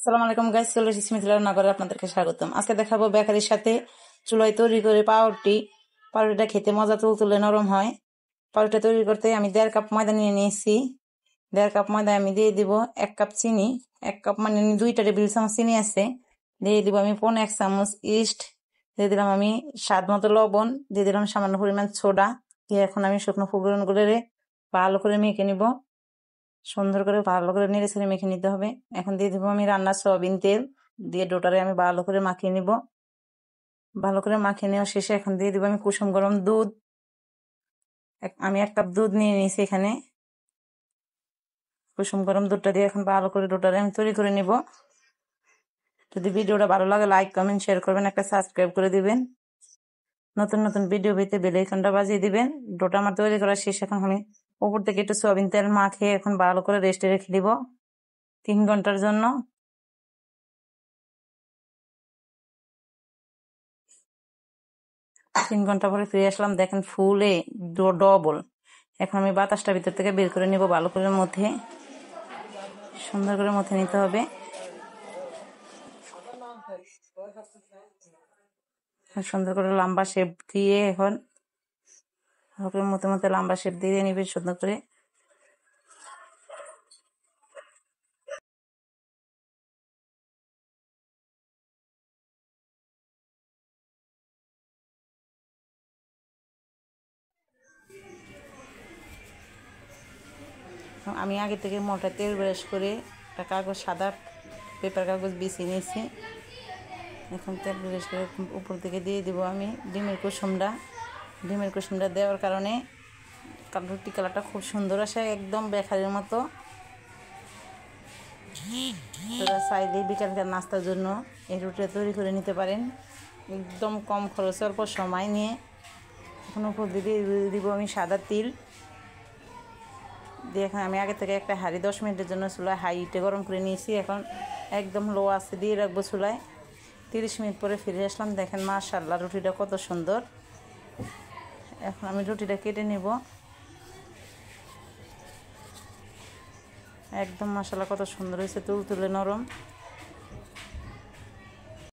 সালাম আলাইকুম গাইস, চলে এসেছি মিথিলা রান্নাঘরে, আপনাদেরকে স্বাগতম। আজকে দেখাবো বেকারির সাথে চুলায় তৈরি করে পাউরুটিটা খেতে মজা তুলতুলে নরম হয়। পাউরুটিটা তৈরি করতে আমি 1.5 কাপ ময়দা নিয়ে নিয়েছি। 1.5 কাপ ময়দা আমি দিয়ে দিব 1 কাপ চিনি। 1 কাপ মানে 2টা টেবিল চামচ চিনি আছে। দিয়ে দিব আমি 1.5 চামচ ইস্ট। দিয়ে দিলাম আমি স্বাদ মতো লবণ। দিয়ে দিলাম সামান্য পরিমাণ সোডা। দিয়ে এখন আমি শুকনো উপকরণগুলো ভালো করে মেখে নিব। সুন্দর করে ভালো করে নেড়ে ছেড়ে মেখে নিতে হবে। এখন দিয়ে দিব আমি রান্নার সয়াবিন তেল। দিয়ে ডোটারে আমি ভালো করে মাখিয়ে নিব। ভালো করে মাখিয়ে নেওয়া শেষে এখন দিয়ে দিব আমি কুসুম গরম দুধ। আমি 1 কাপ দুধ নিয়ে নিয়েছি এখানে। কুসুম গরম দুধটা দিয়ে এখন ভালো করে ডোটারে আমি তৈরি করে নিব। যদি ভিডিওটা ভালো লাগে লাইক কমেন্ট শেয়ার করবেন, একটা সাবস্ক্রাইব করে দিবেন। নতুন নতুন ভিডিও পেতে বেল আইকনটা বাজিয়ে দিবেন। ডোটা আমার তৈরি করা শেষ। এখন আমি উপর থেকে একটু সয়াবিন তেল মাখিয়ে এখন ভালো করে রেস্টে রেখে দিব 3 ঘন্টার জন্য। 3 ঘন্টা পরে ফিরে আসলাম, দেখেন ফুলে ডবল। এখন আমি বাতাসটা ভিতর থেকে বের করে নিব। ভালো করে মধ্যে সুন্দর করে মধ্যে নিতে হবে। সুন্দর করে লম্বা শেপ দিয়ে এখন ভালো করে মধ্যে মধ্যে লম্বা শেপ দিয়ে নিবে সুন্দর করে। আমি আগে থেকে মোটা তেল ব্রাশ করে একটা কাগজ, সাদা পেপার কাগজ বিছিয়ে নিয়েছি। এখন তেল ব্রাশ করে উপর থেকে দিয়ে দিব আমি ডিমের কুসুমটা। ডিমের কুসুমটা দেওয়ার কারণে রুটি কালারটা খুব সুন্দর আসে, একদম বেকারির মতো। তোরা চাইলে বিকালকার নাস্তার জন্য এই রুটিটা তৈরি করে নিতে পারেন একদম কম খরচে, অল্প সময় নিয়ে। এখন উপর দিয়ে দিব আমি সাদা তিল। দিয়ে এখন আমি আগে থেকে একটা হাঁড়ি 10 মিনিটের জন্য চুলায় হাইটে গরম করে নিয়েছি। এখন একদম লো আঁচে দিয়ে রাখবো চুলায়। 30 মিনিট পরে ফিরে আসলাম, দেখেন মাশাআল্লাহ রুটিটা কত সুন্দর। এখন আমি রুটিটা কেটে নেব। একদম মাশাআল্লাহ কত সুন্দর হয়েছে, তুলতুলে নরম।